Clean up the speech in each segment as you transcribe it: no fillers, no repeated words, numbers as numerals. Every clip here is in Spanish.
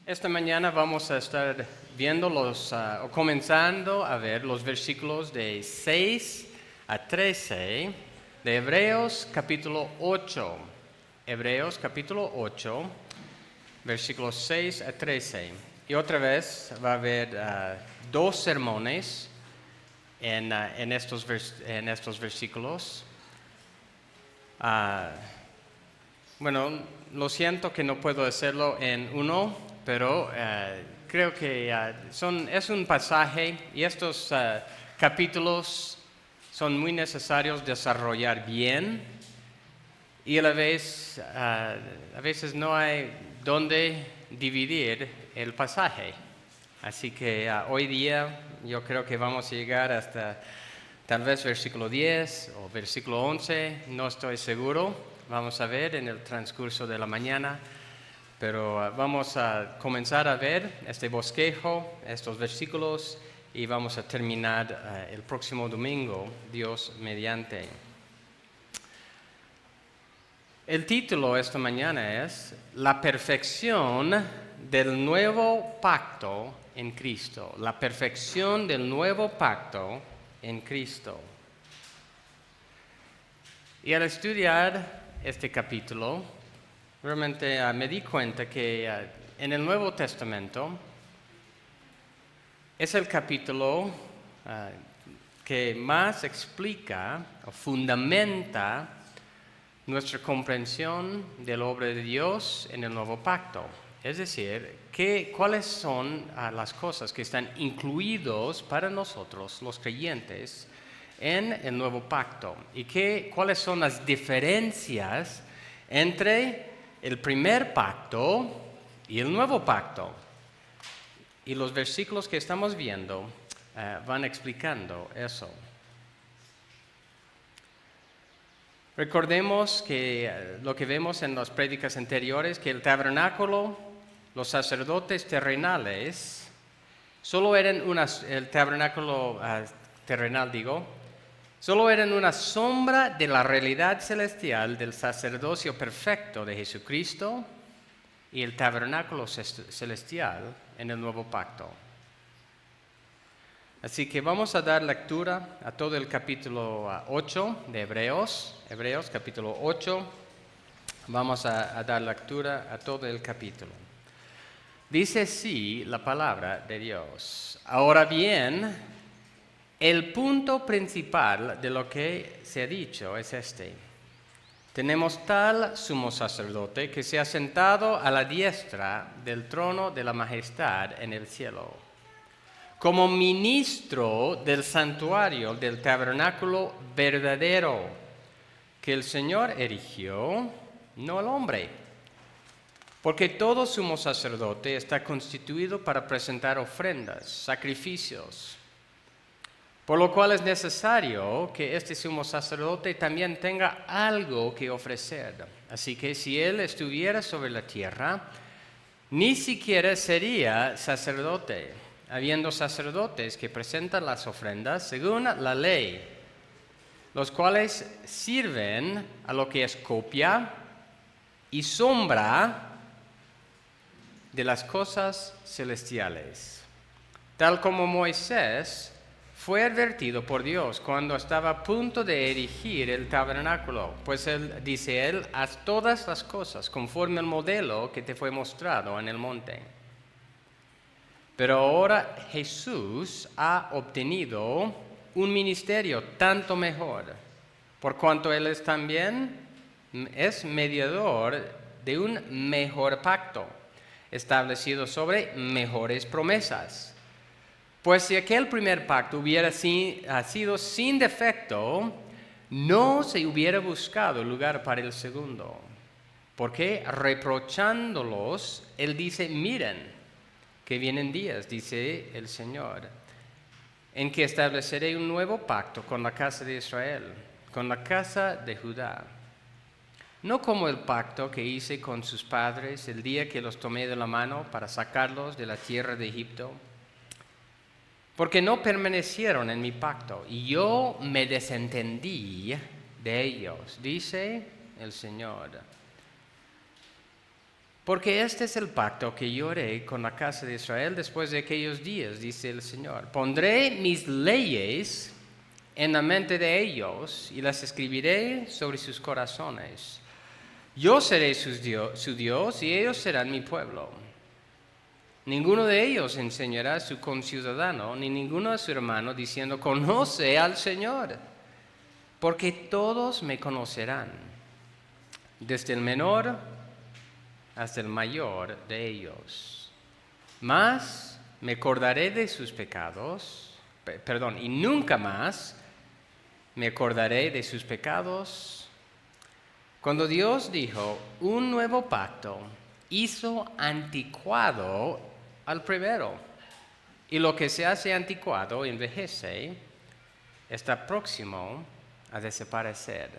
Esta mañana vamos a estar viendo o comenzando a ver los versículos de 6 a 13 de Hebreos capítulo 8. Hebreos capítulo 8, versículos 6 a 13. Y otra vez va a haber dos sermones en estos versículos. Bueno, lo siento que no puedo hacerlo en uno, pero creo que es un pasaje y estos capítulos son muy necesarios desarrollar bien y a veces no hay dónde dividir el pasaje. Así que hoy día yo creo que vamos a llegar hasta tal vez versículo 10 o versículo 11, no estoy seguro. Vamos a ver en el transcurso de la mañana, pero vamos a comenzar a ver este bosquejo, estos versículos, y vamos a terminar el próximo domingo, Dios mediante. El título esta mañana es La perfección del nuevo pacto en Cristo. La perfección del nuevo pacto en Cristo. Y al estudiar este capítulo, realmente me di cuenta que en el Nuevo Testamento es el capítulo que más explica o fundamenta nuestra comprensión de la obra de Dios en el Nuevo Pacto. Es decir, cuáles son las cosas que están incluidos para nosotros, los creyentes, en el Nuevo Pacto y cuáles son las diferencias entre el primer pacto y el Nuevo Pacto. Y los versículos que estamos viendo van explicando eso. Recordemos que lo que vemos en las prédicas anteriores, que el tabernáculo, los sacerdotes terrenales, solo eran el tabernáculo terrenal, solo eran una sombra de la realidad celestial del sacerdocio perfecto de Jesucristo y el tabernáculo celestial en el nuevo pacto. Así que vamos a dar lectura a todo el capítulo 8 de Hebreos capítulo 8. Vamos a dar lectura a todo el capítulo. Dice así la palabra de Dios. Ahora bien, el punto principal de lo que se ha dicho es este. Tenemos tal sumo sacerdote que se ha sentado a la diestra del trono de la majestad en el cielo, como ministro del santuario del tabernáculo verdadero que el Señor erigió, no el hombre. Porque todo sumo sacerdote está constituido para presentar ofrendas, sacrificios, por lo cual es necesario que este sumo sacerdote también tenga algo que ofrecer. Así que si él estuviera sobre la tierra, ni siquiera sería sacerdote, habiendo sacerdotes que presentan las ofrendas según la ley, los cuales sirven a lo que es copia y sombra de las cosas celestiales, tal como Moisés fue advertido por Dios cuando estaba a punto de erigir el tabernáculo, pues dice él, haz todas las cosas conforme al modelo que te fue mostrado en el monte. Pero ahora Jesús ha obtenido un ministerio tanto mejor, por cuanto él también es mediador de un mejor pacto, establecido sobre mejores promesas. Pues si aquel primer pacto hubiera sido sin defecto, no se hubiera buscado lugar para el segundo. Porque reprochándolos, él dice, miren, que vienen días, dice el Señor, en que estableceré un nuevo pacto con la casa de Israel, con la casa de Judá. No como el pacto que hice con sus padres el día que los tomé de la mano para sacarlos de la tierra de Egipto, porque no permanecieron en mi pacto, y yo me desentendí de ellos, dice el Señor. Porque este es el pacto que yo haré con la casa de Israel después de aquellos días, dice el Señor. Pondré mis leyes en la mente de ellos y las escribiré sobre sus corazones. Yo seré su Dios y ellos serán mi pueblo. Ninguno de ellos enseñará a su conciudadano, ni ninguno a su hermano, diciendo, conoce al Señor, porque todos me conocerán, desde el menor hasta el mayor de ellos. Mas me acordaré de sus pecados, y nunca más me acordaré de sus pecados. Cuando Dios dijo, un nuevo pacto, hizo anticuado al primero. Y lo que se hace anticuado envejece, está próximo a desaparecer.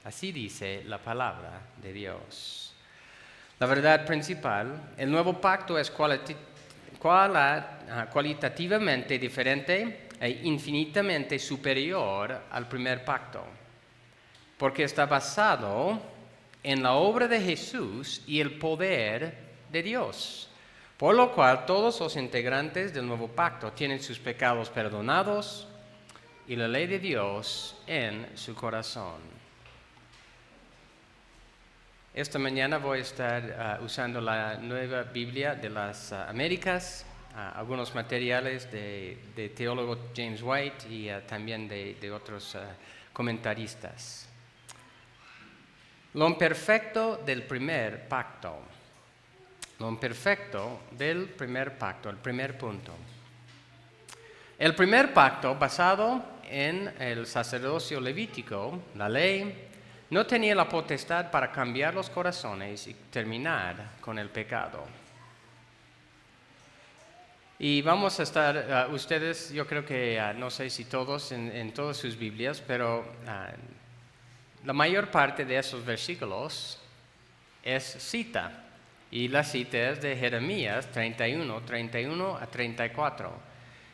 Así dice la palabra de Dios. La verdad principal, el nuevo pacto es cualitativamente diferente e infinitamente superior al primer pacto, porque está basado en la obra de Jesús y el poder de Dios. Por lo cual todos los integrantes del nuevo pacto tienen sus pecados perdonados y la ley de Dios en su corazón. Esta mañana voy a estar usando la Nueva Biblia de las Américas, algunos materiales de teólogo James White y también de otros comentaristas. Lo imperfecto del primer pacto. Lo imperfecto del primer pacto, el primer punto. El primer pacto, basado en el sacerdocio levítico, la ley, no tenía la potestad para cambiar los corazones y terminar con el pecado. Y vamos a estar, ustedes, yo creo que, no sé si todos en todas sus Biblias, pero la mayor parte de esos versículos es cita. Y la cita es de Jeremías 31 a 34.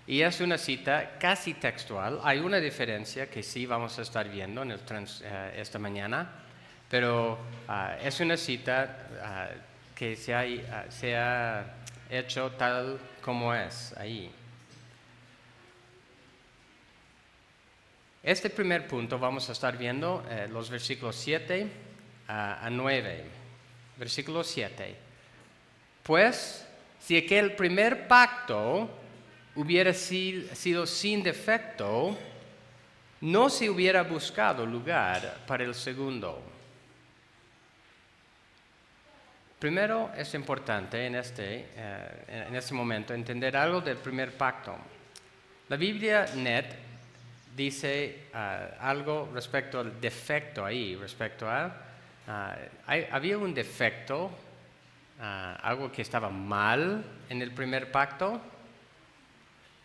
Y es una cita casi textual. Hay una diferencia que sí vamos a estar viendo esta mañana, pero es una cita que se ha hecho tal como es ahí. Este primer punto vamos a estar viendo los versículos 7 a 9. Versículo 7. Pues, si aquel primer pacto hubiera sido sin defecto, no se hubiera buscado lugar para el segundo. Primero es importante en este momento entender algo del primer pacto. La Biblia Net dice algo respecto al defecto ahí, había un defecto, algo que estaba mal en el primer pacto.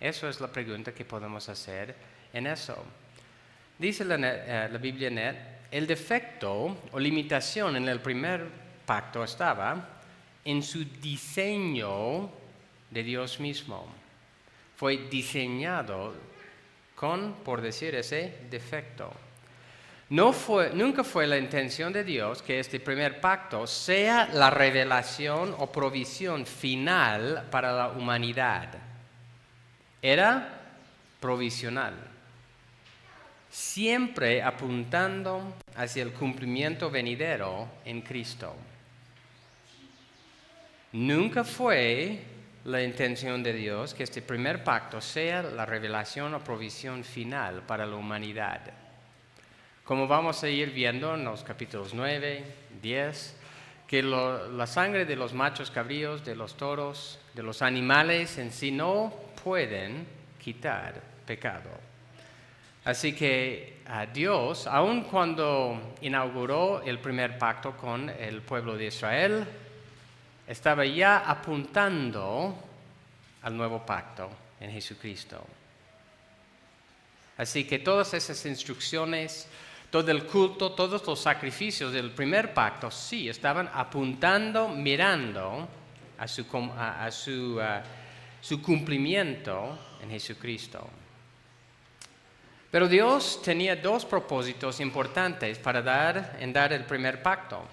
Eso es la pregunta que podemos hacer en eso. Dice la Biblia Net, el defecto o limitación en el primer pacto estaba en su diseño de Dios mismo. Fue diseñado por decir ese defecto. Nunca fue la intención de Dios que este primer pacto sea la revelación o provisión final para la humanidad. Era provisional, siempre apuntando hacia el cumplimiento venidero en Cristo. Nunca fue la intención de Dios que este primer pacto sea la revelación o provisión final para la humanidad. Como vamos a ir viendo en los capítulos 9, 10, que la sangre de los machos cabríos, de los toros, de los animales en sí no pueden quitar pecado. Así que Dios, aun cuando inauguró el primer pacto con el pueblo de Israel, estaba ya apuntando al nuevo pacto en Jesucristo. Así que todas esas instrucciones, todo el culto, todos los sacrificios del primer pacto, sí, estaban apuntando, mirando a su cumplimiento en Jesucristo. Pero Dios tenía dos propósitos importantes para dar el primer pacto,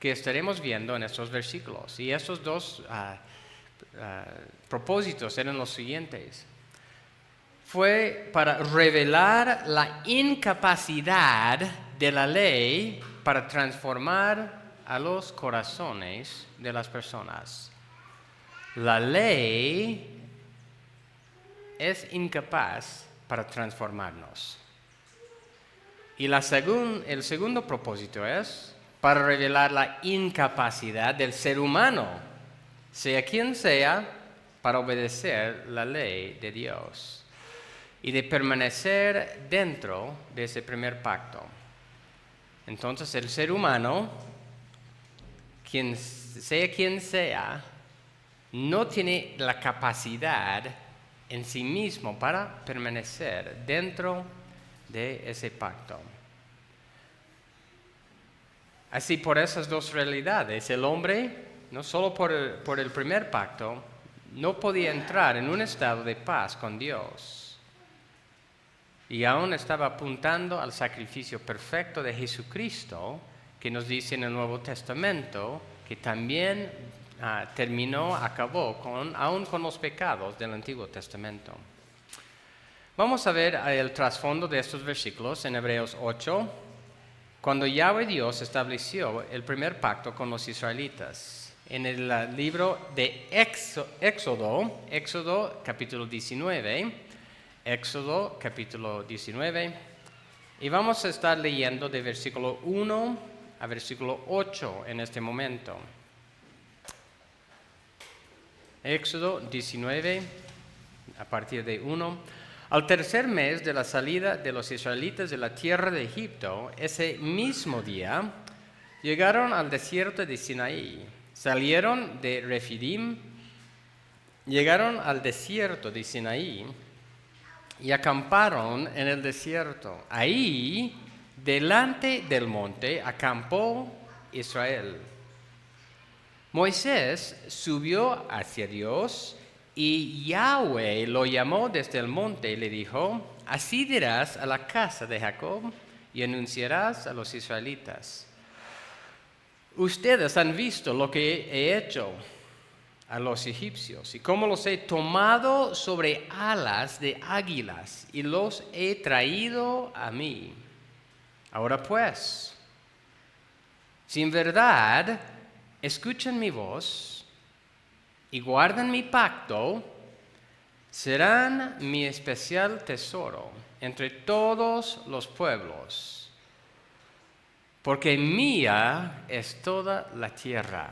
que estaremos viendo en estos versículos. Y estos dos propósitos eran los siguientes. Fue para revelar la incapacidad de la ley para transformar a los corazones de las personas. La ley es incapaz para transformarnos. Y el segundo propósito es para revelar la incapacidad del ser humano, sea quien sea, para obedecer la ley de Dios y de permanecer dentro de ese primer pacto. Entonces el ser humano, quien sea, no tiene la capacidad en sí mismo para permanecer dentro de ese pacto. Así, por esas dos realidades, el hombre, no solo por el primer pacto, no podía entrar en un estado de paz con Dios. Y aún estaba apuntando al sacrificio perfecto de Jesucristo, que nos dice en el Nuevo Testamento, que también acabó aún con los pecados del Antiguo Testamento. Vamos a ver el trasfondo de estos versículos en Hebreos 8, cuando Yahweh Dios estableció el primer pacto con los israelitas. En el libro de Éxodo capítulo 19, Éxodo capítulo 19, y vamos a estar leyendo de versículo 1 a versículo 8 en este momento. Éxodo 19, a partir de 1. Al tercer mes de la salida de los israelitas de la tierra de Egipto, ese mismo día, llegaron al desierto de Sinaí. Salieron de Refidim, llegaron al desierto de Sinaí y acamparon en el desierto. Ahí, delante del monte, acampó Israel. Moisés subió hacia Dios y Yahweh lo llamó desde el monte y le dijo: así dirás a la casa de Jacob y anunciarás a los israelitas: ustedes han visto lo que he hecho a los egipcios y cómo los he tomado sobre alas de águilas y los he traído a mí. Ahora pues, si en verdad escuchan mi voz y guardan mi pacto, serán mi especial tesoro entre todos los pueblos, porque mía es toda la tierra.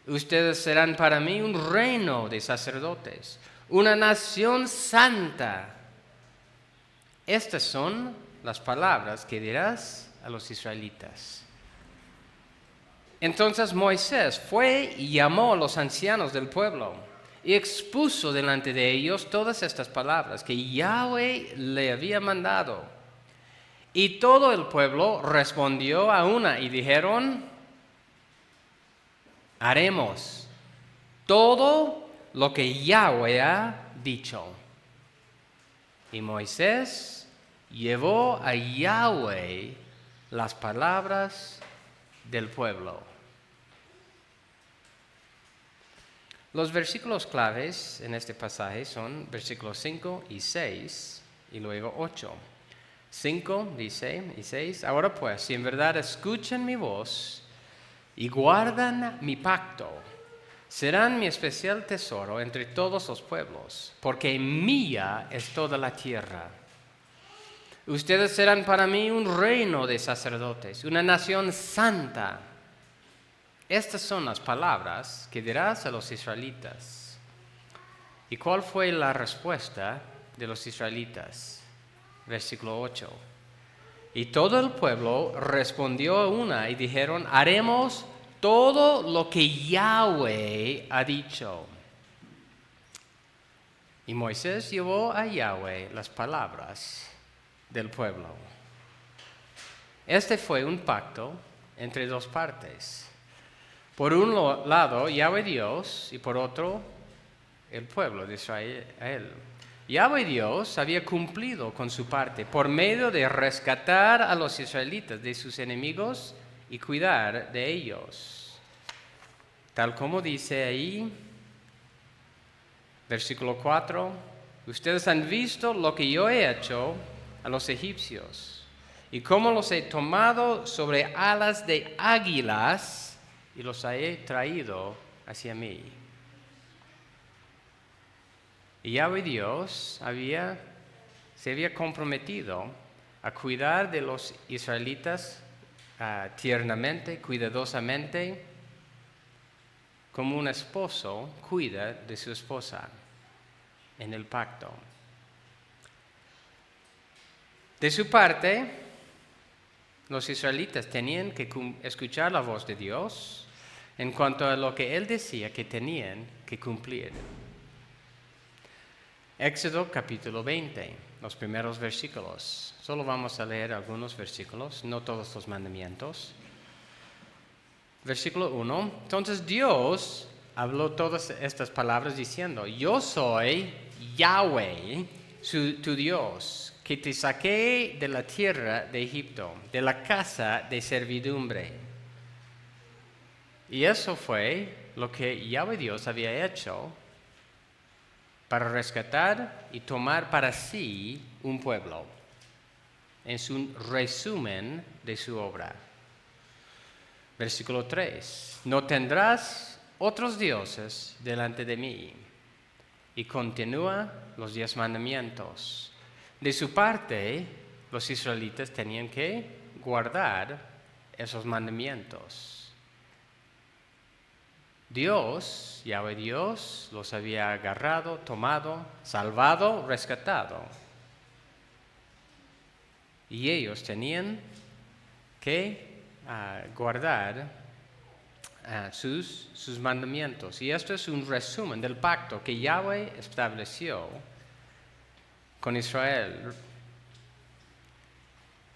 Ustedes serán para mí un reino de sacerdotes, una nación santa. Estas son las palabras que dirás a los israelitas. Entonces Moisés fue y llamó a los ancianos del pueblo y expuso delante de ellos todas estas palabras que Yahweh le había mandado. Y todo el pueblo respondió a una y dijeron: haremos todo lo que Yahweh ha dicho. Y Moisés llevó a Yahweh las palabras del pueblo. Los versículos claves en este pasaje son versículos 5 y 6 y luego 8. 5 dice y 6: ahora pues, si en verdad escuchan mi voz y guardan mi pacto, serán mi especial tesoro entre todos los pueblos, porque mía es toda la tierra. Ustedes serán para mí un reino de sacerdotes, una nación santa. Estas son las palabras que dirás a los israelitas. ¿Y cuál fue la respuesta de los israelitas? Versículo 8. Y todo el pueblo respondió a una y dijeron: haremos todo lo que Yahweh ha dicho. Y Moisés llevó a Yahweh las palabras del pueblo. Este fue un pacto entre dos partes. Por un lado, Yahweh Dios, y por otro, el pueblo de Israel. Yahweh Dios había cumplido con su parte por medio de rescatar a los israelitas de sus enemigos y cuidar de ellos. Tal como dice ahí, versículo 4, ustedes han visto lo que yo he hecho a los egipcios y cómo los he tomado sobre alas de águilas y los he traído hacia mí. Y Yahweh Dios se había comprometido a cuidar de los israelitas tiernamente, cuidadosamente, como un esposo cuida de su esposa en el pacto. De su parte, los israelitas tenían que escuchar la voz de Dios en cuanto a lo que Él decía que tenían que cumplir. Éxodo capítulo 20, los primeros versículos. Solo vamos a leer algunos versículos, no todos los mandamientos. Versículo 1. Entonces Dios habló todas estas palabras diciendo, yo soy Yahweh, tu Dios, que te saqué de la tierra de Egipto, de la casa de servidumbre. Y eso fue lo que Yahweh Dios había hecho para rescatar y tomar para sí un pueblo. Es un resumen de su obra. Versículo 3. No tendrás otros dioses delante de mí. Y continúa los 10 mandamientos. De su parte, los israelitas tenían que guardar esos mandamientos. Dios, Yahweh Dios, los había agarrado, tomado, salvado, rescatado. Y ellos tenían que guardar sus mandamientos. Y esto es un resumen del pacto que Yahweh estableció con Israel.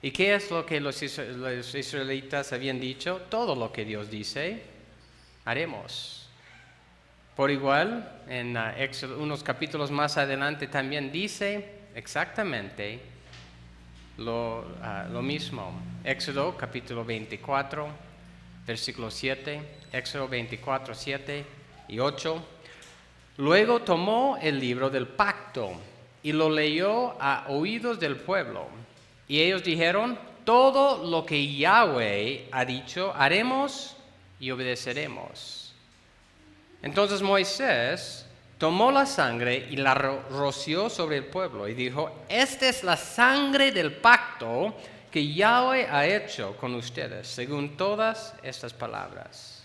¿Y qué es lo que los israelitas habían dicho? Todo lo que Dios dice, haremos. Por igual, en Éxodo, unos capítulos más adelante también dice exactamente lo mismo. Éxodo capítulo 24, versículo 7, Éxodo 24, 7 y 8. Luego tomó el libro del pacto y lo leyó a oídos del pueblo. Y ellos dijeron, todo lo que Yahweh ha dicho, haremos y obedeceremos. Entonces Moisés tomó la sangre y la roció sobre el pueblo y dijo, esta es la sangre del pacto que Yahweh ha hecho con ustedes, según todas estas palabras.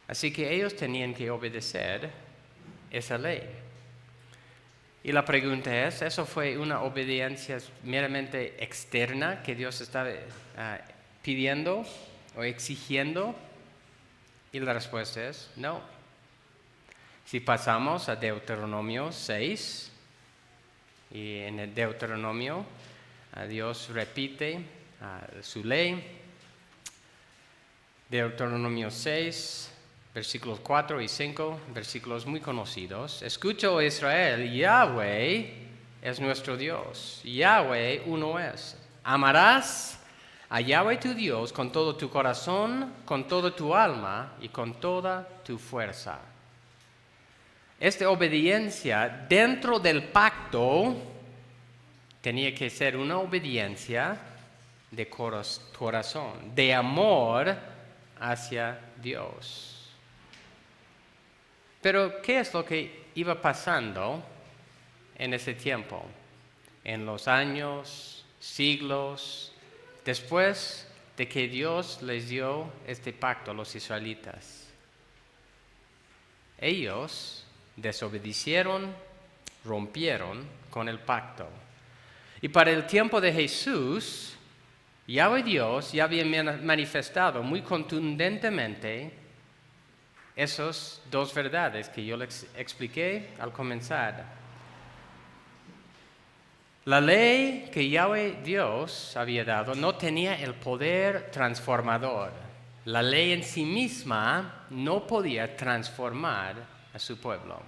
Así que ellos tenían que obedecer esa ley. Y la pregunta es, ¿eso fue una obediencia meramente externa que Dios estaba pidiendo o exigiendo? Y la respuesta es no. Si pasamos a Deuteronomio 6, y en el Deuteronomio Dios repite su ley. Deuteronomio 6, versículos 4 y 5, versículos muy conocidos. Escucha, oh Israel, Yahweh es nuestro Dios. Yahweh uno es. Amarás a Yahweh tu Dios con todo tu corazón, con toda tu alma y con toda tu fuerza. Esta obediencia dentro del pacto tenía que ser una obediencia de corazón, de amor hacia Dios. Pero, ¿qué es lo que iba pasando en ese tiempo? En los años, siglos, después de que Dios les dio este pacto a los israelitas. Ellos desobedecieron, rompieron con el pacto. Y para el tiempo de Jesús, Yahweh Dios ya había manifestado muy contundentemente esas dos verdades que yo les expliqué al comenzar. La ley que Yahweh Dios había dado no tenía el poder transformador. La ley en sí misma no podía transformar a su pueblo.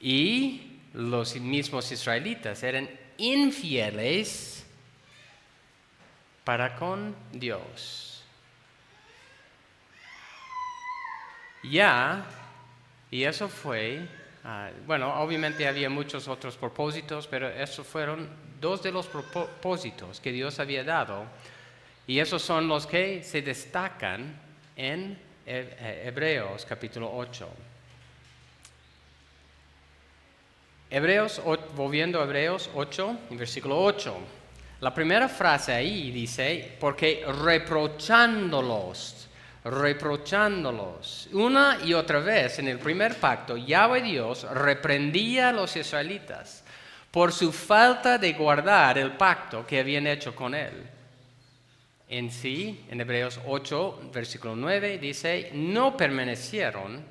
Y los mismos israelitas eran infieles para con Dios. Y eso fue, obviamente había muchos otros propósitos, pero esos fueron dos de los propósitos que Dios había dado. Y esos son los que se destacan en Hebreos capítulo 8. Volviendo a Hebreos 8, en versículo 8. La primera frase ahí dice, porque reprochándolos, una y otra vez en el primer pacto, Yahweh Dios reprendía a los israelitas por su falta de guardar el pacto que habían hecho con él. En Hebreos 8, versículo 9, dice, no permanecieron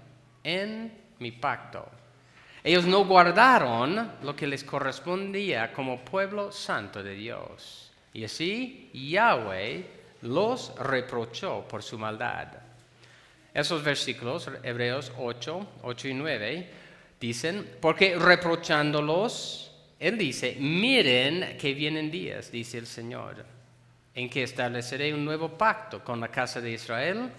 en mi pacto. Ellos no guardaron lo que les correspondía como pueblo santo de Dios. Y así Yahweh los reprochó por su maldad. Esos versículos, Hebreos 8 y 9, dicen, porque reprochándolos, Él dice, miren que vienen días, dice el Señor, en que estableceré un nuevo pacto con la casa de Israel,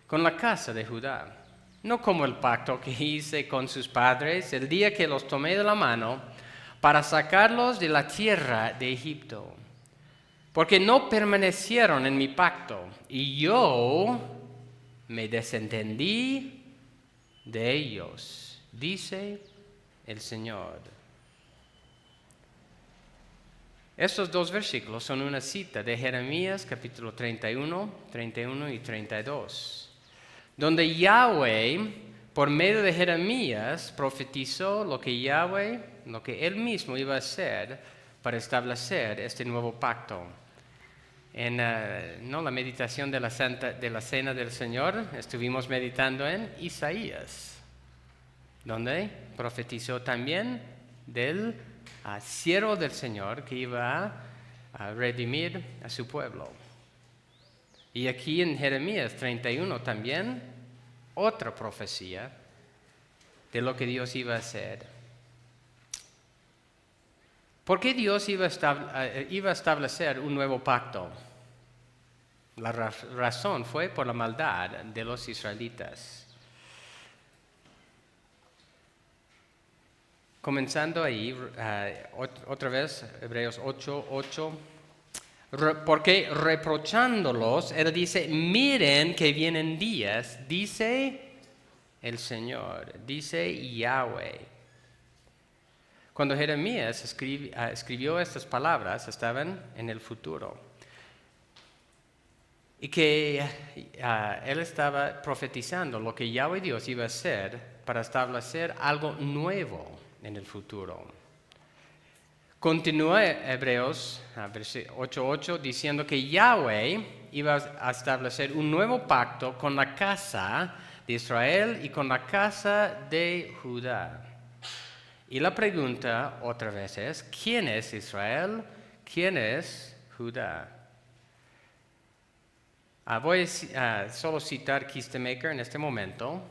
con la casa de Judá. No como el pacto que hice con sus padres el día que los tomé de la mano para sacarlos de la tierra de Egipto. Porque no permanecieron en mi pacto y yo me desentendí de ellos, dice el Señor. Estos dos versículos son una cita de Jeremías capítulo 31 y 32, donde Yahweh, por medio de Jeremías, profetizó lo que Él mismo iba a hacer para establecer este nuevo pacto. En la meditación de la Cena del Señor, estuvimos meditando en Isaías, donde profetizó también del siervo del Señor que iba a redimir a su pueblo. Y aquí en Jeremías 31 también, otra profecía de lo que Dios iba a hacer. ¿Por qué Dios iba a establecer un nuevo pacto? La razón fue por la maldad de los israelitas. Comenzando ahí, otra vez, Hebreos 8. Porque reprochándolos, Él dice, miren que vienen días, dice el Señor, dice Yahweh. Cuando Jeremías escribió estas palabras, estaban en el futuro. Y que él estaba profetizando lo que Yahweh Dios iba a hacer para establecer algo nuevo en el futuro. Continúa Hebreos 8:8 diciendo que Yahweh iba a establecer un nuevo pacto con la casa de Israel y con la casa de Judá. Y la pregunta otra vez es, ¿quién es Israel? ¿Quién es Judá? Voy a solo citar Kistemaker en este momento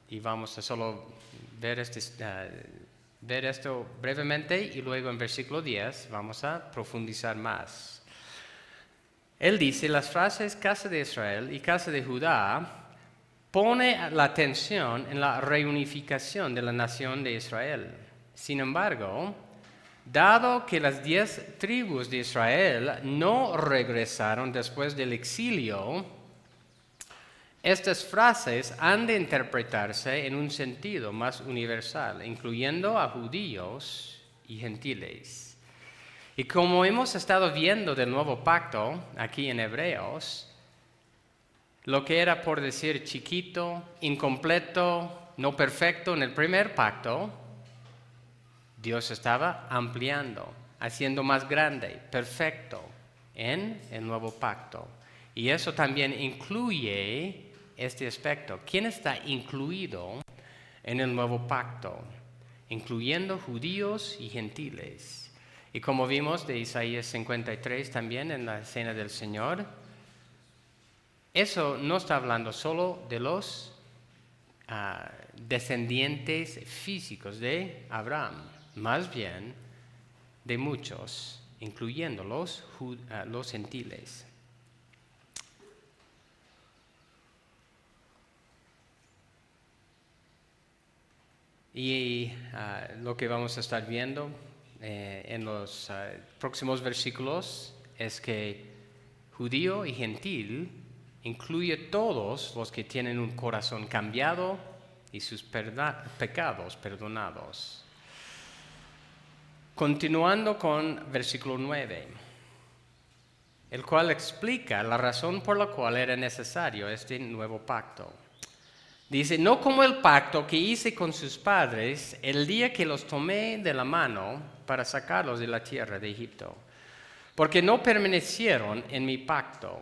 y vamos a solo ver esto brevemente y luego en versículo 10 vamos a profundizar más. Él dice, las frases casa de Israel y casa de Judá pone la atención en la reunificación de la nación de Israel. Sin embargo, dado que las 10 tribus de Israel no regresaron después del exilio, estas frases han de interpretarse en un sentido más universal, incluyendo a judíos y gentiles. Y como hemos estado viendo del nuevo pacto aquí en Hebreos, lo que era por decir chiquito, incompleto, no perfecto en el primer pacto, Dios estaba ampliando, haciendo más grande, perfecto en el nuevo pacto. Y eso también incluye este aspecto. ¿Quién está incluido en el nuevo pacto? Incluyendo judíos y gentiles. Y como vimos de Isaías 53 también en la Cena del Señor, eso no está hablando solo de los descendientes físicos de Abraham. Más bien, de muchos, incluyendo los gentiles. Y lo que vamos a estar viendo en los próximos versículos es que judío y gentil incluye todos los que tienen un corazón cambiado y sus pecados perdonados. Continuando con versículo 9, el cual explica la razón por la cual era necesario este nuevo pacto. Dice, no como el pacto que hice con sus padres el día que los tomé de la mano para sacarlos de la tierra de Egipto, porque no permanecieron en mi pacto,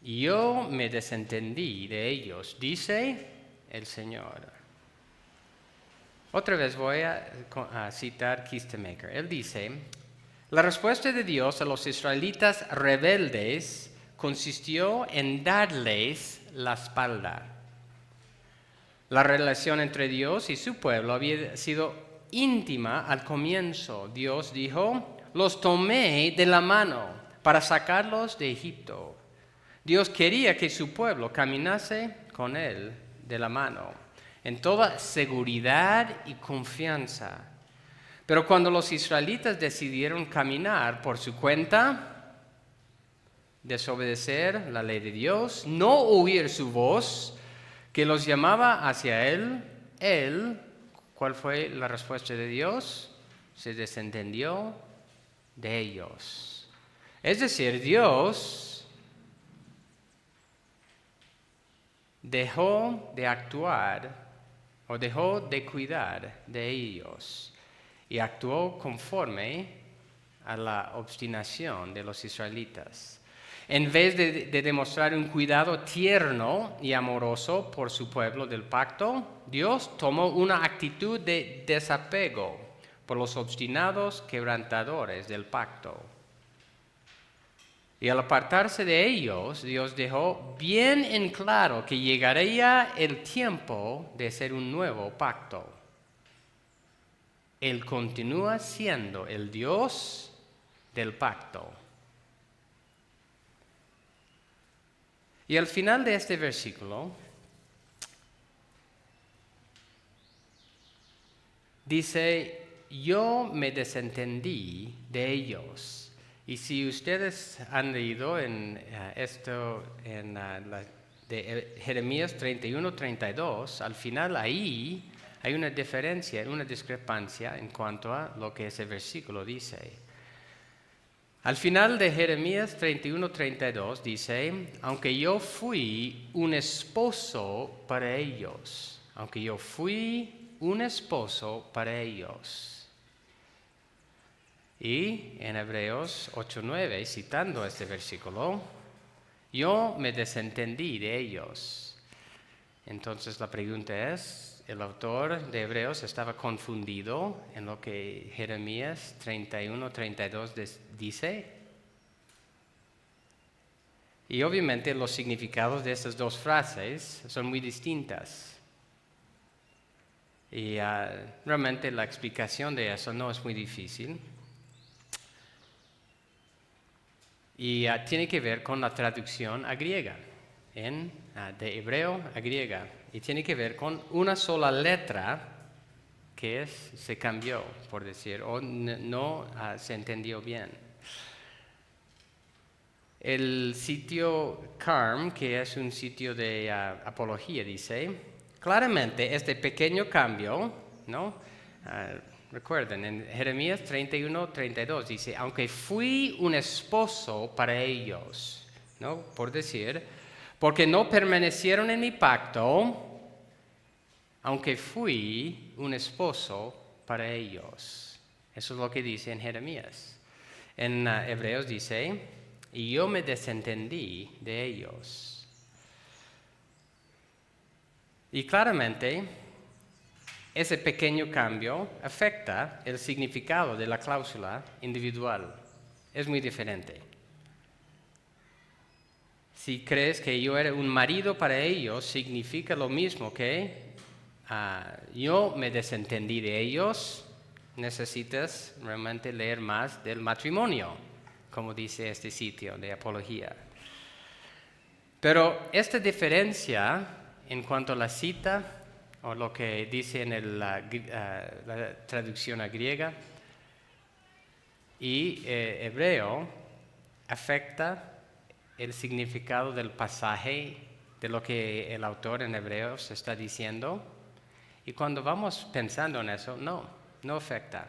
y yo me desentendí de ellos, dice el Señor. Otra vez voy a citar Kistemaker. Él dice, la respuesta de Dios a los israelitas rebeldes consistió en darles la espalda. La relación entre Dios y su pueblo había sido íntima al comienzo. Dios dijo, los tomé de la mano para sacarlos de Egipto. Dios quería que su pueblo caminase con él de la mano, en toda seguridad y confianza. Pero cuando los israelitas decidieron caminar por su cuenta, desobedecer la ley de Dios, no oír su voz, que los llamaba hacia él, ¿cuál fue la respuesta de Dios? Se desentendió de ellos. Es decir, Dios dejó de actuar o dejó de cuidar de ellos y actuó conforme a la obstinación de los israelitas. En vez de demostrar un cuidado tierno y amoroso por su pueblo del pacto, Dios tomó una actitud de desapego por los obstinados quebrantadores del pacto. Y al apartarse de ellos, Dios dejó bien en claro que llegaría el tiempo de hacer un nuevo pacto. Él continúa siendo el Dios del pacto. Y al final de este versículo dice, yo me desentendí de ellos. Y si ustedes han leído en de Jeremías 31-32, al final ahí hay una diferencia, una discrepancia en cuanto a lo que ese versículo dice. Al final de Jeremías 31-32 dice, aunque yo fui un esposo para ellos, aunque yo fui un esposo para ellos. Y en Hebreos 8:9, citando este versículo, yo me desentendí de ellos. Entonces la pregunta es, ¿el autor de Hebreos estaba confundido en lo que Jeremías 31-32 dice? Y obviamente los significados de estas dos frases son muy distintas. Y realmente la explicación de eso no es muy difícil. Y tiene que ver con la traducción a griega, de hebreo a griega. Y tiene que ver con una sola letra que se cambió, por decir, o no se entendió bien. El sitio CARM, que es un sitio de apología, dice, claramente este pequeño cambio, ¿no? Recuerden, en Jeremías 31-32 dice, aunque fui un esposo para ellos, ¿no? Por decir, porque no permanecieron en mi pacto, aunque fui un esposo para ellos. Eso es lo que dice en Jeremías. En Hebreos dice, y yo me desentendí de ellos. Y claramente, ese pequeño cambio afecta el significado de la cláusula individual. Es muy diferente. Si crees que yo era un marido para ellos, significa lo mismo que yo me desentendí de ellos, necesitas realmente leer más del matrimonio, como dice este sitio de apología. Pero esta diferencia en cuanto a la cita, o lo que dice en la traducción a griega y hebreo, afecta el significado del pasaje, de lo que el autor en Hebreos está diciendo. Y cuando vamos pensando en eso, no afecta.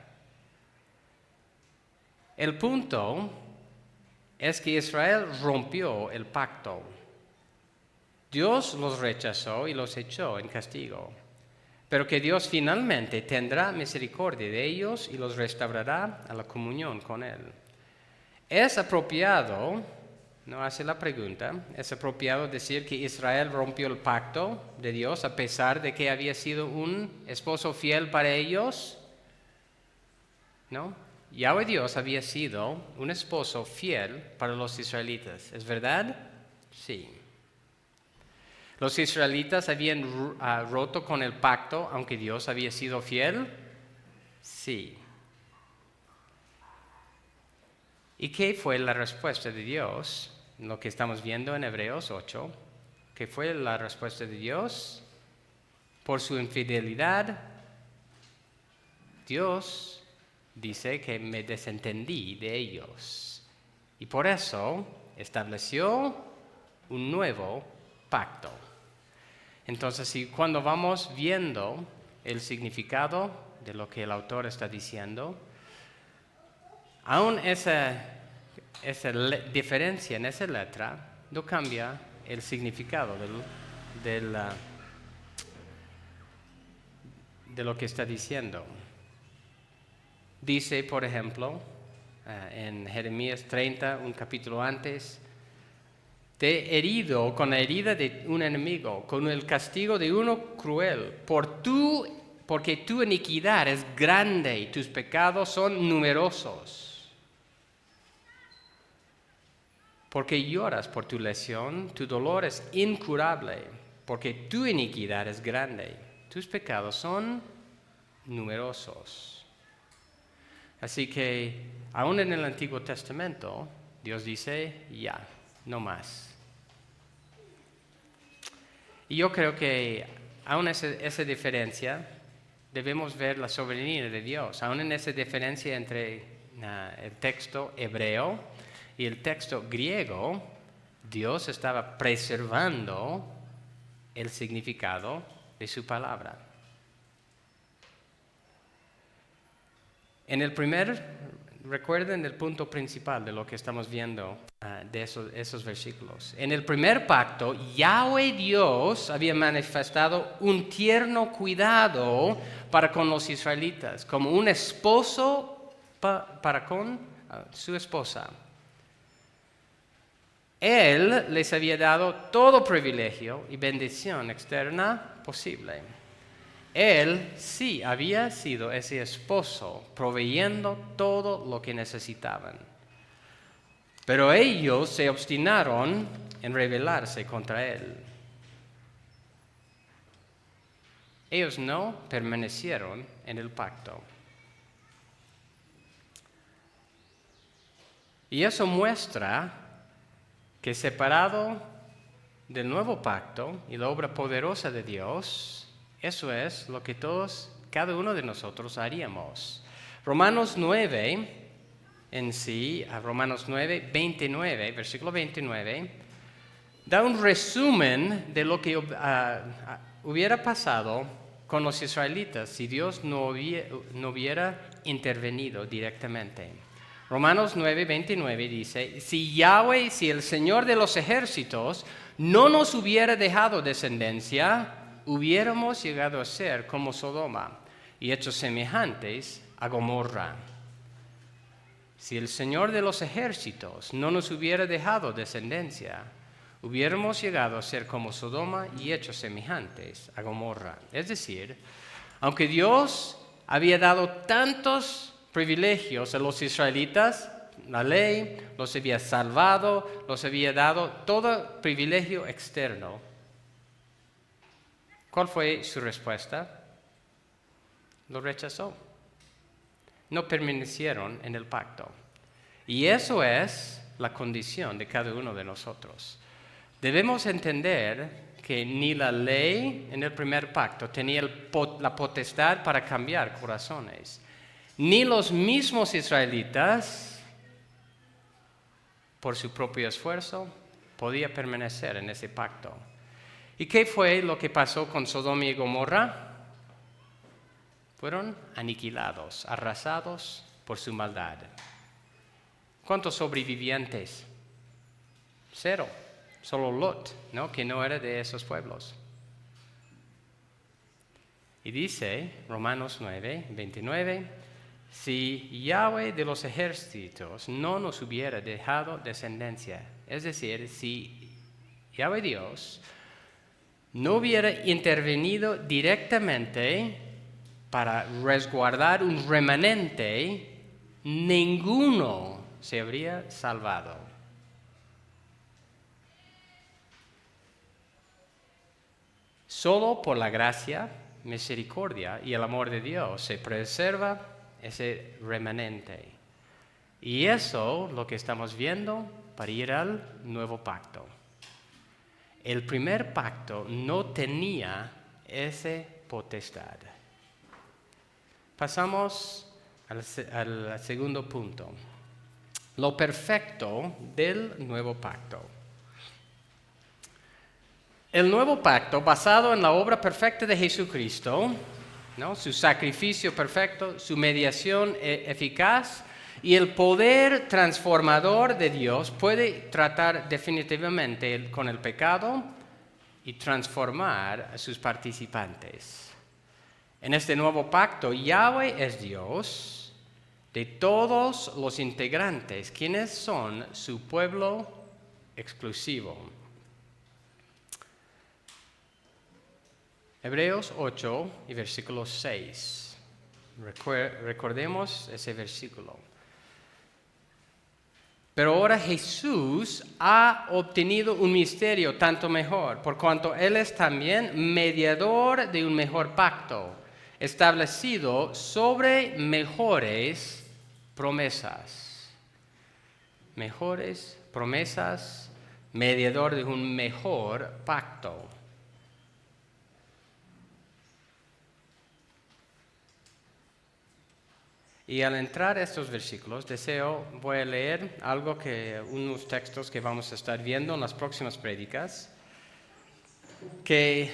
El punto es que Israel rompió el pacto. Dios los rechazó y los echó en castigo. Pero que Dios finalmente tendrá misericordia de ellos y los restaurará a la comunión con Él. Es apropiado, no hace la pregunta, es apropiado decir que Israel rompió el pacto de Dios a pesar de que había sido un esposo fiel para ellos. ¿No? Yahweh Dios había sido un esposo fiel para los israelitas. ¿Es verdad? Sí. ¿Los israelitas habían roto con el pacto aunque Dios había sido fiel? Sí. ¿Y qué fue la respuesta de Dios? Lo que estamos viendo en Hebreos 8. ¿Qué fue la respuesta de Dios? Por su infidelidad, Dios dice que me desentendí de ellos. Y por eso estableció un nuevo pacto. Entonces, cuando vamos viendo el significado de lo que el autor está diciendo, aún esa diferencia en esa letra no cambia el significado de lo que está diciendo. Dice, por ejemplo, en Jeremías 30, un capítulo antes, te he herido con la herida de un enemigo, con el castigo de uno cruel, porque tu iniquidad es grande y tus pecados son numerosos. Porque lloras por tu lesión, tu dolor es incurable, porque tu iniquidad es grande, tus pecados son numerosos. Así que, aún en el Antiguo Testamento, Dios dice, ya, no más. Y yo creo que, aún esa diferencia, debemos ver la soberanía de Dios. Aún en esa diferencia entre el texto hebreo y el texto griego, Dios estaba preservando el significado de su palabra. Recuerden el punto principal de lo que estamos viendo de esos versículos. En el primer pacto, Yahweh Dios había manifestado un tierno cuidado para con los israelitas, como un esposo para con su esposa. Él les había dado todo privilegio y bendición externa posible. Él sí había sido ese esposo, proveyendo todo lo que necesitaban. Pero ellos se obstinaron en rebelarse contra él. Ellos no permanecieron en el pacto. Y eso muestra que separado del nuevo pacto y la obra poderosa de Dios, eso es lo que cada uno de nosotros haríamos. Romanos 9, en sí, Romanos 9, 29, versículo 29, da un resumen de lo que hubiera pasado con los israelitas si Dios no hubiera intervenido directamente. Romanos 9, 29 dice, si el Señor de los ejércitos, no nos hubiera dejado descendencia, hubiéramos llegado a ser como Sodoma y hechos semejantes a Gomorra. Si el Señor de los ejércitos no nos hubiera dejado descendencia, hubiéramos llegado a ser como Sodoma y hechos semejantes a Gomorra. Es decir, aunque Dios había dado tantos privilegios a los israelitas, la ley los había salvado, los había dado todo privilegio externo. ¿Cuál fue su respuesta? Lo rechazó. no permanecieron en el pacto. Y eso es la condición de cada uno de nosotros. Debemos entender que ni la ley en el primer pacto tenía la potestad para cambiar corazones, ni los mismos israelitas, por su propio esfuerzo, podía permanecer en ese pacto. ¿Y qué fue lo que pasó con Sodoma y Gomorra? Fueron aniquilados, arrasados por su maldad. ¿Cuántos sobrevivientes? 0. Solo Lot, ¿no? Que no era de esos pueblos. Y dice Romanos 9, 29, si Yahweh de los ejércitos no nos hubiera dejado descendencia, es decir, si Yahweh Dios no hubiera intervenido directamente para resguardar un remanente, ninguno se habría salvado. Solo por la gracia, misericordia y el amor de Dios se preserva ese remanente. Y eso lo que estamos viendo para ir al nuevo pacto. El primer pacto no tenía esa potestad. Pasamos al segundo punto. Lo perfecto del nuevo pacto. El nuevo pacto, basado en la obra perfecta de Jesucristo, ¿no? Su sacrificio perfecto, su mediación eficaz y el poder transformador de Dios, puede tratar definitivamente con el pecado y transformar a sus participantes. En este nuevo pacto, Yahweh es Dios de todos los integrantes, quienes son su pueblo exclusivo. Hebreos 8 y versículo 6. Recordemos ese versículo. Pero ahora Jesús ha obtenido un misterio tanto mejor, por cuanto Él es también mediador de un mejor pacto, establecido sobre mejores promesas. Mejores promesas, mediador de un mejor pacto. Y al entrar a estos versículos, voy a leer unos textos que vamos a estar viendo en las próximas prédicas, que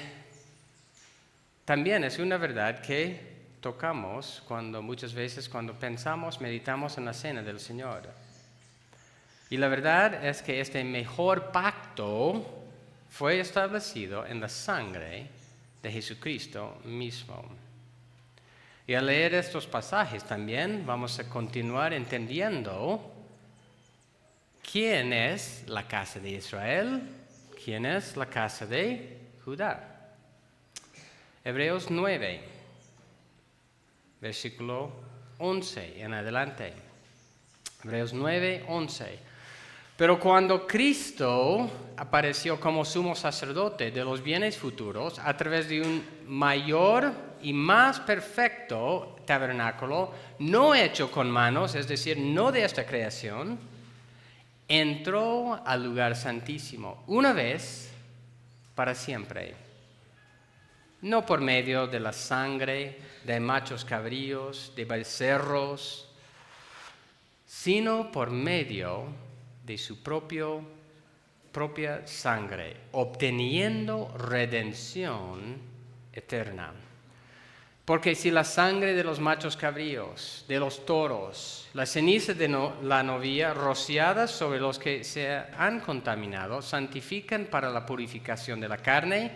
también es una verdad que tocamos muchas veces cuando pensamos, meditamos en la cena del Señor. Y la verdad es que este mejor pacto fue establecido en la sangre de Jesucristo mismo. Y al leer estos pasajes también vamos a continuar entendiendo quién es la casa de Israel, quién es la casa de Judá. Hebreos 9, versículo 11 en adelante. Hebreos 9, 11. Pero cuando Cristo apareció como sumo sacerdote de los bienes futuros a través de un mayor y más perfecto tabernáculo, no hecho con manos, es decir, no de esta creación, entró al lugar santísimo una vez para siempre. No por medio de la sangre de machos cabríos, de becerros, sino por medio de su propia sangre, obteniendo redención eterna. Porque si la sangre de los machos cabríos, de los toros, la ceniza de la novia rociadas sobre los que se han contaminado, santifican para la purificación de la carne,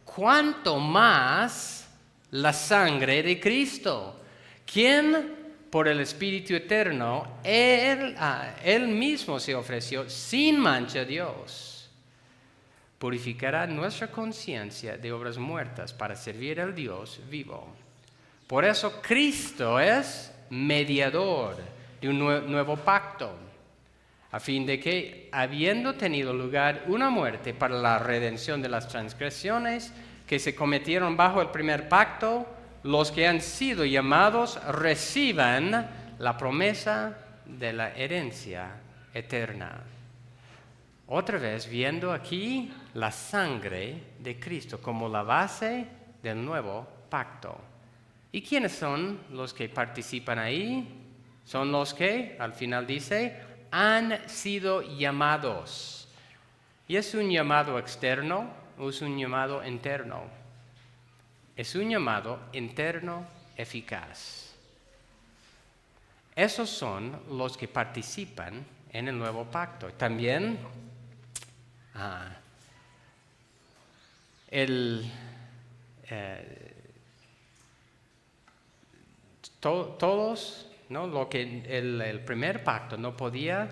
cuánto más la sangre de Cristo, quien por el Espíritu Eterno, Él mismo se ofreció sin mancha a Dios, purificará nuestra conciencia de obras muertas para servir al Dios vivo. Por eso Cristo es mediador de un nuevo pacto, a fin de que, habiendo tenido lugar una muerte para la redención de las transgresiones que se cometieron bajo el primer pacto, los que han sido llamados reciban la promesa de la herencia eterna. Otra vez viendo aquí la sangre de Cristo como la base del nuevo pacto. ¿Y quiénes son los que participan ahí? Son los que, al final dice, han sido llamados. ¿Y es un llamado externo o es un llamado interno? Es un llamado interno eficaz. Esos son los que participan en el nuevo pacto. También todos, ¿no? Lo que el primer pacto no podía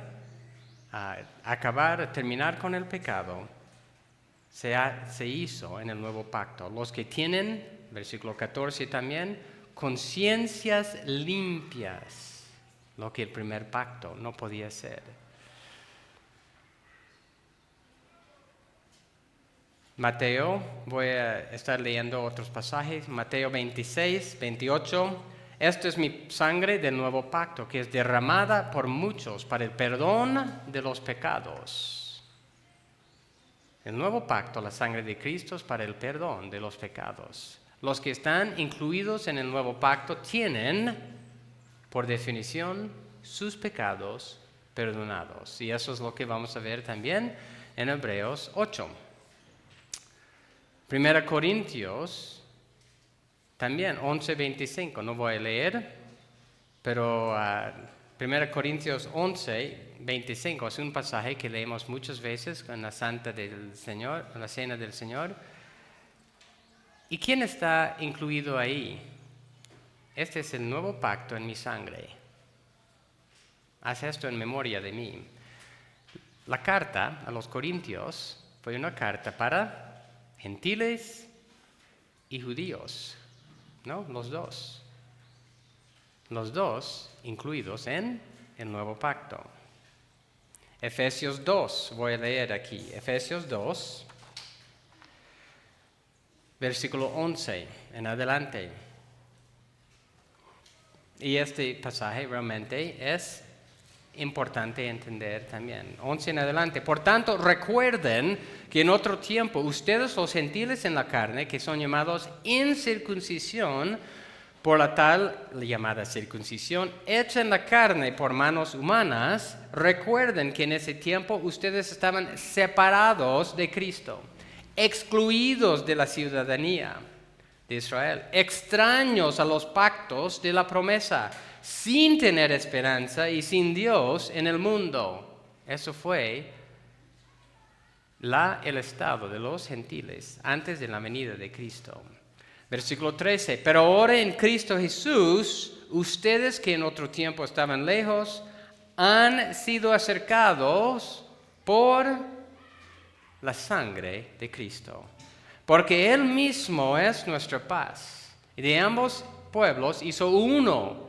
terminar con el pecado, se hizo en el nuevo pacto. Los que tienen, versículo 14 también, conciencias limpias, lo que el primer pacto no podía ser. Mateo, voy a estar leyendo otros pasajes, Mateo 26, 28. Esto es mi sangre del nuevo pacto, que es derramada por muchos para el perdón de los pecados. El nuevo pacto, la sangre de Cristo, es para el perdón de los pecados. Los que están incluidos en el nuevo pacto tienen, por definición, sus pecados perdonados. Y eso es lo que vamos a ver también en Hebreos 8. 1 Corintios, también 11:25, no voy a leer, pero 1 Corintios 11:25 es un pasaje que leemos muchas veces en la Santa del Señor, en la Cena del Señor. ¿Y quién está incluido ahí? Este es el nuevo pacto en mi sangre. Haz esto en memoria de mí. La carta a los Corintios fue una carta para gentiles y judíos, ¿no? Los dos incluidos en el nuevo pacto. Efesios 2, voy a leer aquí, Efesios 2, versículo 11 en adelante. Y este pasaje realmente es importante entender también. 11 en adelante. Por tanto, recuerden que en otro tiempo ustedes, los gentiles en la carne, que son llamados incircuncisión, por la tal llamada circuncisión, hecha en la carne por manos humanas, recuerden que en ese tiempo ustedes estaban separados de Cristo, excluidos de la ciudadanía de Israel, extraños a los pactos de la promesa, sin tener esperanza y sin Dios en el mundo. Eso fue el estado de los gentiles antes de la venida de Cristo. Versículo 13, pero ahora en Cristo Jesús, ustedes que en otro tiempo estaban lejos, han sido acercados por la sangre de Cristo. Porque Él mismo es nuestra paz. Y de ambos pueblos hizo uno,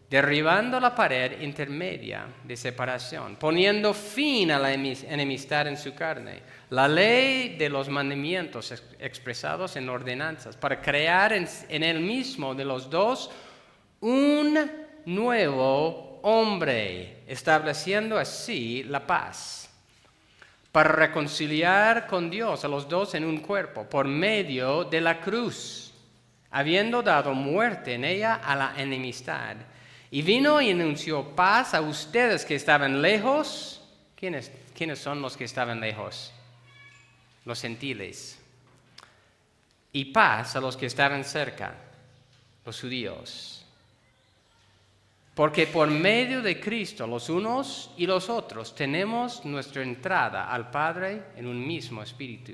derribando la pared intermedia de separación, poniendo fin a la enemistad en su carne, la ley de los mandamientos expresados en ordenanzas, para crear en Él mismo de los dos un nuevo hombre, estableciendo así la paz, para reconciliar con Dios a los dos en un cuerpo, por medio de la cruz, habiendo dado muerte en ella a la enemistad. Y vino y anunció paz a ustedes que estaban lejos. ¿Quiénes son los que estaban lejos? Los gentiles. Y paz a los que estaban cerca, los judíos. Porque por medio de Cristo, los unos y los otros, tenemos nuestra entrada al Padre en un mismo espíritu.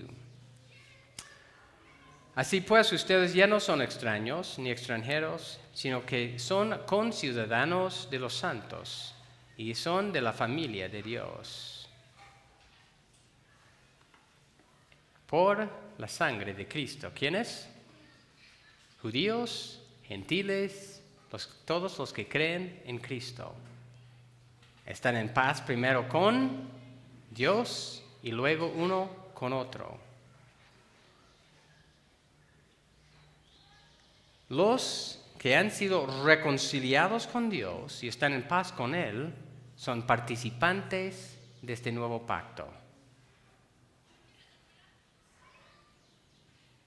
Así pues, ustedes ya no son extraños ni extranjeros, sino que son conciudadanos de los santos y son de la familia de Dios. Por la sangre de Cristo. ¿Quiénes? Judíos, gentiles, todos los que creen en Cristo. Están en paz primero con Dios y luego uno con otro. Los que han sido reconciliados con Dios y están en paz con Él, son participantes de este nuevo pacto.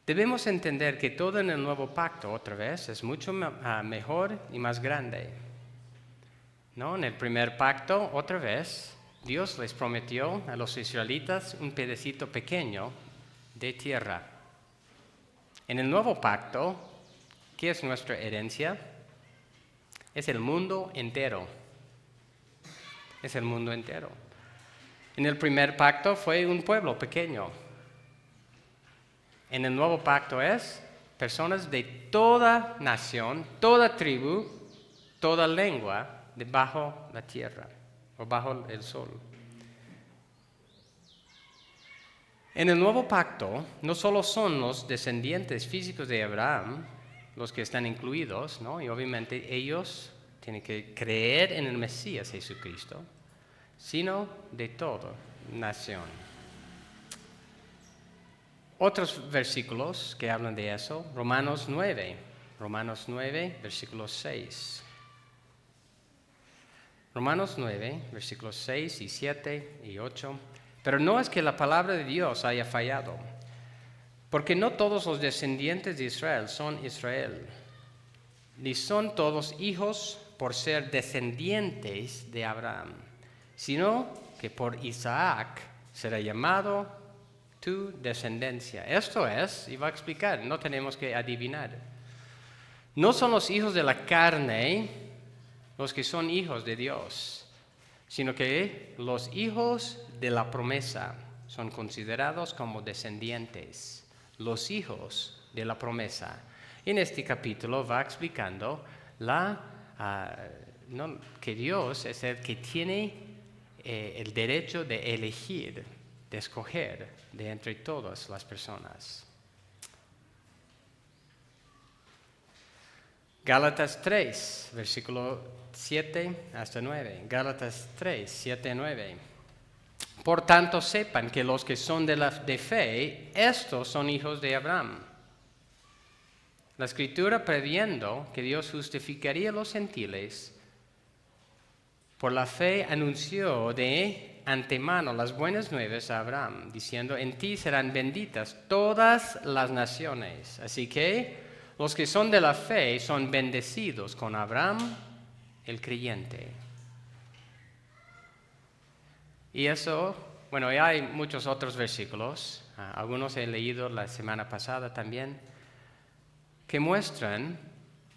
Debemos entender que todo en el nuevo pacto, otra vez, es mucho mejor y más grande. ¿No? En el primer pacto, otra vez, Dios les prometió a los israelitas un pedacito pequeño de tierra. En el nuevo pacto, ¿qué es nuestra herencia? Es el mundo entero. Es el mundo entero. En el primer pacto fue un pueblo pequeño. En el nuevo pacto es personas de toda nación, toda tribu, toda lengua debajo la tierra o bajo el sol. En el nuevo pacto no solo son los descendientes físicos de Abraham los que están incluidos, ¿no? Y obviamente ellos tienen que creer en el Mesías Jesucristo, sino de toda nación. Otros versículos que hablan de eso, Romanos 9, versículos 6. Romanos 9, versículos 6 y 7 y 8. Pero no es que la palabra de Dios haya fallado, porque no todos los descendientes de Israel son Israel, ni son todos hijos por ser descendientes de Abraham, sino que por Isaac será llamado tu descendencia. Esto es, y va a explicar, no tenemos que adivinar. No son los hijos de la carne los que son hijos de Dios, sino que los hijos de la promesa son considerados como descendientes, los hijos de la promesa. En este capítulo va explicando que Dios es el que tiene el derecho de elegir, de escoger de entre todas las personas. Gálatas 3, versículo 7 hasta 9. Gálatas 3, 7 y 9. Por tanto, sepan que los que son de fe, estos son hijos de Abraham. La Escritura, previendo que Dios justificaría a los gentiles, por la fe anunció de antemano las buenas nuevas a Abraham, diciendo, en ti serán benditas todas las naciones. Así que los que son de la fe son bendecidos con Abraham, el creyente. Y eso, bueno, ya hay muchos otros versículos, algunos he leído la semana pasada también, que muestran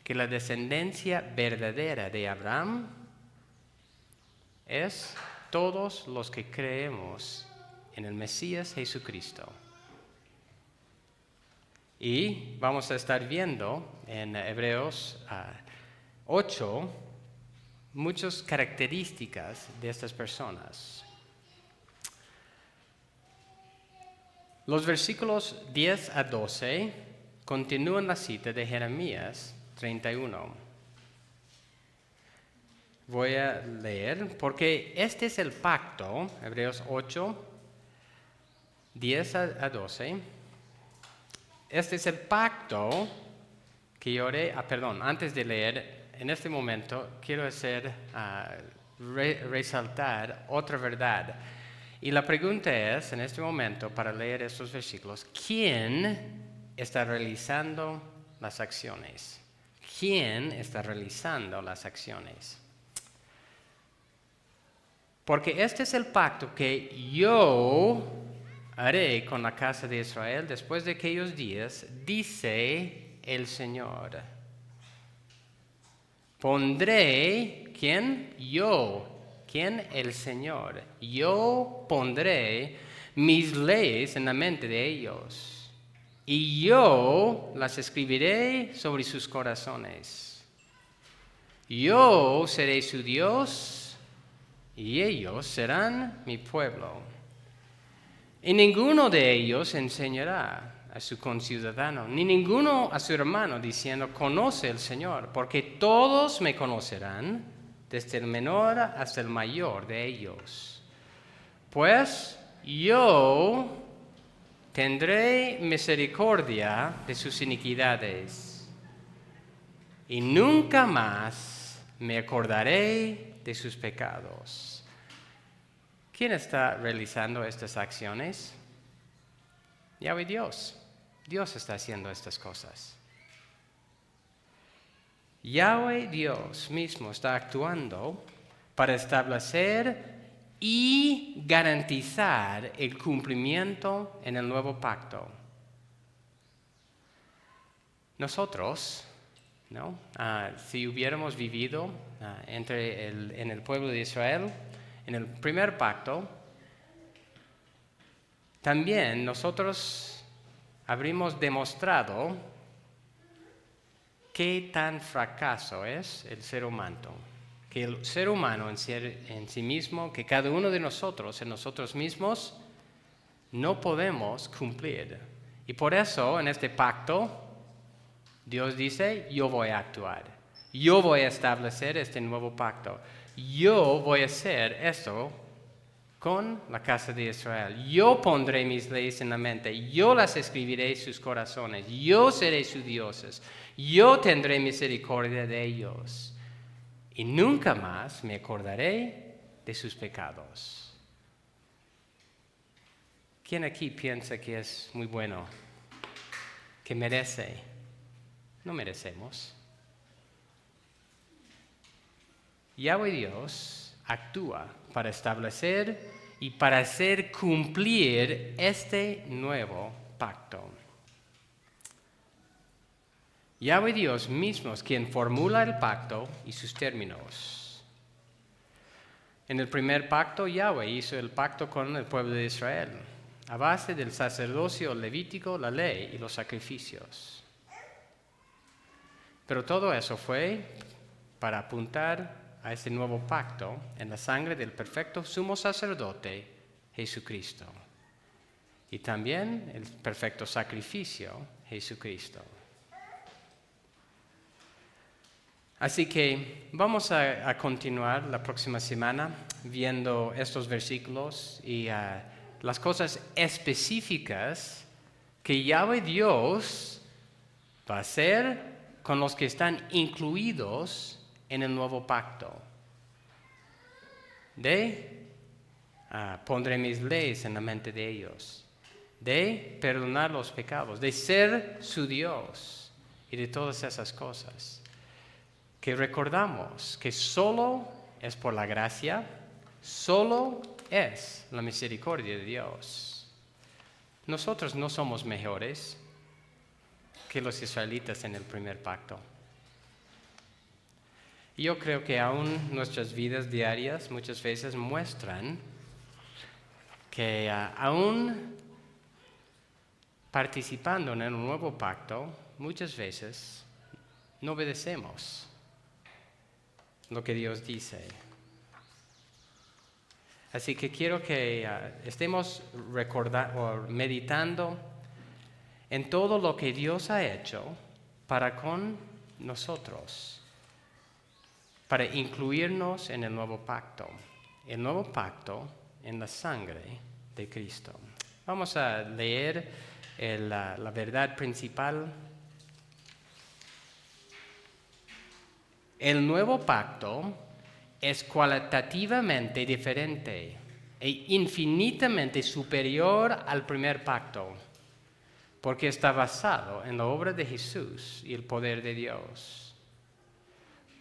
que la descendencia verdadera de Abraham es todos los que creemos en el Mesías Jesucristo. Y vamos a estar viendo en Hebreos 8 muchas características de estas personas. Los versículos 10 a 12 continúan la cita de Jeremías 31. Voy a leer, porque este es el pacto, Hebreos 8, 10 a 12. Este es el pacto que yo haré, antes de leer, en este momento quiero resaltar otra verdad. Y la pregunta es, en este momento, para leer estos versículos, ¿quién está realizando las acciones? ¿Quién está realizando las acciones? Porque este es el pacto que yo haré con la casa de Israel después de aquellos días, dice el Señor. Pondré, ¿quién? Yo. ¿Quién? El Señor. Yo pondré mis leyes en la mente de ellos, y yo las escribiré sobre sus corazones. Yo seré su Dios, y ellos serán mi pueblo. Y ninguno de ellos enseñará a su conciudadano, ni ninguno a su hermano, diciendo, conoce al Señor, porque todos me conocerán, desde el menor hasta el mayor de ellos. Pues yo tendré misericordia de sus iniquidades, y nunca más me acordaré de sus pecados. ¿Quién está realizando estas acciones? Yahweh Dios. Dios está haciendo estas cosas. Yahweh Dios mismo está actuando para establecer y garantizar el cumplimiento en el nuevo pacto. Nosotros, ¿no? Si hubiéramos vivido en el pueblo de Israel, en el primer pacto, también nosotros habríamos demostrado qué tan fracaso es el ser humano. Que el ser humano en sí mismo, que cada uno de nosotros, en nosotros mismos, no podemos cumplir. Y por eso, en este pacto, Dios dice, yo voy a actuar. Yo voy a establecer este nuevo pacto. Yo voy a hacer esto con la casa de Israel. Yo pondré mis leyes en la mente. Yo las escribiré en sus corazones. Yo seré sus dioses. Yo tendré misericordia de ellos. Y nunca más me acordaré de sus pecados. ¿Quién aquí piensa que es muy bueno? ¿Que merece? No merecemos. Yahweh Dios actúa para establecer y para hacer cumplir este nuevo pacto. Yahweh Dios mismo es quien formula el pacto y sus términos. En el primer pacto, Yahweh hizo el pacto con el pueblo de Israel, a base del sacerdocio levítico, la ley y los sacrificios. Pero todo eso fue para apuntar a este nuevo pacto en la sangre del perfecto sumo sacerdote, Jesucristo. Y también el perfecto sacrificio, Jesucristo. Así que vamos a continuar la próxima semana viendo estos versículos y las cosas específicas que Yahweh Dios va a hacer con los que están incluidos en el nuevo pacto. Pondré mis leyes en la mente de ellos, de perdonar los pecados, de ser su Dios y de todas esas cosas. Que recordamos que solo es por la gracia, solo es la misericordia de Dios. Nosotros no somos mejores que los israelitas en el primer pacto. Yo creo que aún nuestras vidas diarias muchas veces muestran que aún participando en el nuevo pacto, muchas veces no obedecemos lo que Dios dice. Así que quiero que estemos meditando en todo lo que Dios ha hecho para con nosotros, para incluirnos en el nuevo pacto en la sangre de Cristo. Vamos a leer la verdad principal. El nuevo pacto es cualitativamente diferente e infinitamente superior al primer pacto, porque está basado en la obra de Jesús y el poder de Dios,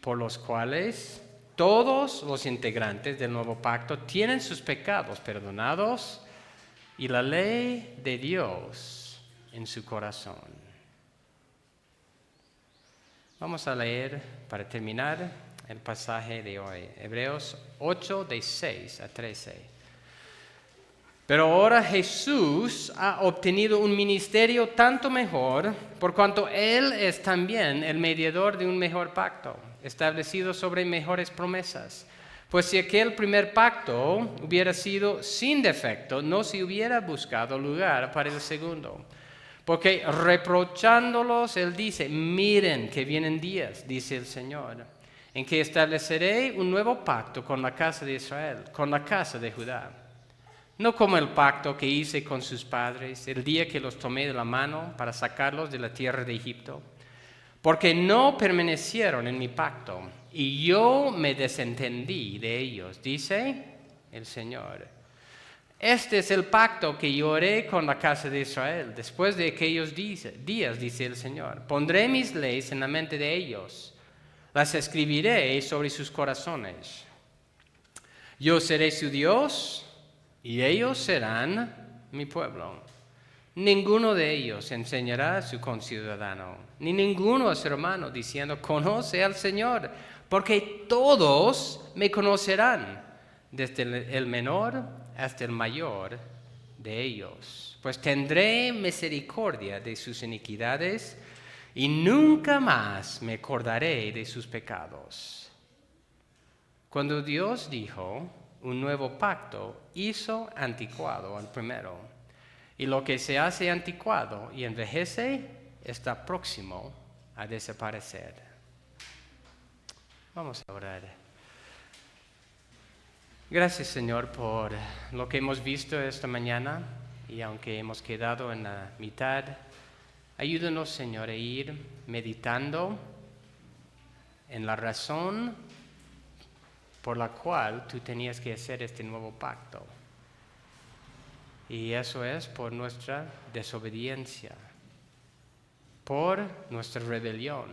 por los cuales todos los integrantes del nuevo pacto tienen sus pecados perdonados y la ley de Dios en su corazón. Vamos a leer, para terminar, el pasaje de hoy, Hebreos 8, de 6 a 13. Pero ahora Jesús ha obtenido un ministerio tanto mejor, por cuanto Él es también el mediador de un mejor pacto, establecido sobre mejores promesas. Pues si aquel primer pacto hubiera sido sin defecto, no se hubiera buscado lugar para el segundo. Porque reprochándolos, Él dice, miren que vienen días, dice el Señor, en que estableceré un nuevo pacto con la casa de Israel, con la casa de Judá. No como el pacto que hice con sus padres el día que los tomé de la mano para sacarlos de la tierra de Egipto, porque no permanecieron en mi pacto, y yo me desentendí de ellos, dice el Señor. Este es el pacto que yo haré con la casa de Israel después de aquellos días, dice el Señor. Pondré mis leyes en la mente de ellos, las escribiré sobre sus corazones. Yo seré su Dios y ellos serán mi pueblo. Ninguno de ellos enseñará a su conciudadano, ni ninguno a su hermano, diciendo, conoce al Señor, porque todos me conocerán, desde el menor hasta el mayor de ellos. Pues tendré misericordia de sus iniquidades y nunca más me acordaré de sus pecados. Cuando Dios dijo un nuevo pacto, hizo anticuado al primero. Y lo que se hace anticuado y envejece está próximo a desaparecer. Vamos a orar. Gracias, Señor, por lo que hemos visto esta mañana, y aunque hemos quedado en la mitad, ayúdanos, Señor, a ir meditando en la razón por la cual tú tenías que hacer este nuevo pacto. Y eso es por nuestra desobediencia, por nuestra rebelión,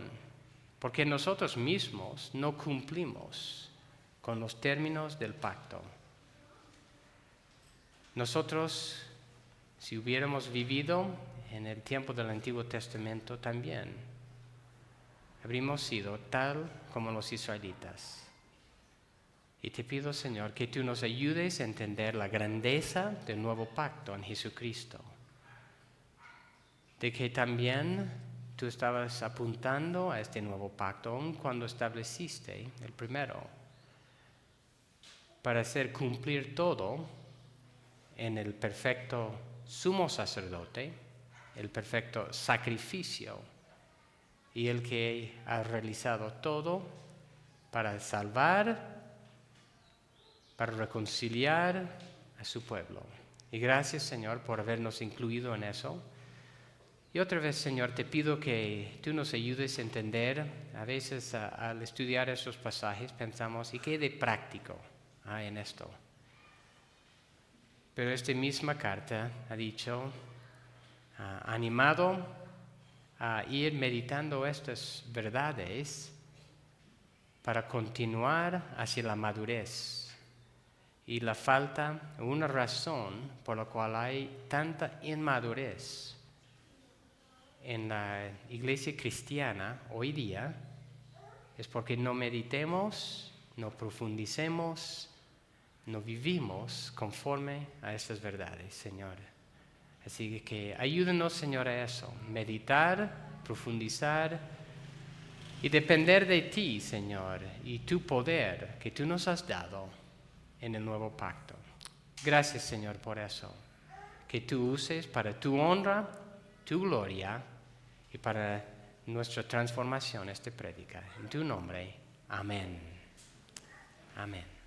porque nosotros mismos no cumplimos con los términos del pacto. Nosotros, si hubiéramos vivido en el tiempo del Antiguo Testamento también, habríamos sido tal como los israelitas. Y te pido, Señor, que tú nos ayudes a entender la grandeza del nuevo pacto en Jesucristo. De que también tú estabas apuntando a este nuevo pacto aun cuando estableciste el primero, para hacer cumplir todo en el perfecto sumo sacerdote, el perfecto sacrificio, y el que ha realizado todo para salvar, para reconciliar a su pueblo. Y gracias, Señor, por habernos incluido en eso. Y otra vez, Señor, te pido que tú nos ayudes a entender. A veces al estudiar esos pasajes pensamos, ¿y qué de práctico hay en esto? Pero esta misma carta ha dicho, animado a ir meditando estas verdades para continuar hacia la madurez. Y la falta, una razón por la cual hay tanta inmadurez en la iglesia cristiana hoy día, es porque no meditemos, no profundicemos, no vivimos conforme a estas verdades, Señor. Así que ayúdenos, Señor, a eso, meditar, profundizar y depender de ti, Señor, y tu poder que tú nos has dado en el nuevo pacto. Gracias, Señor, por eso. Que tú uses para tu honra, tu gloria y para nuestra transformación esta prédica. En tu nombre, amén. Amén.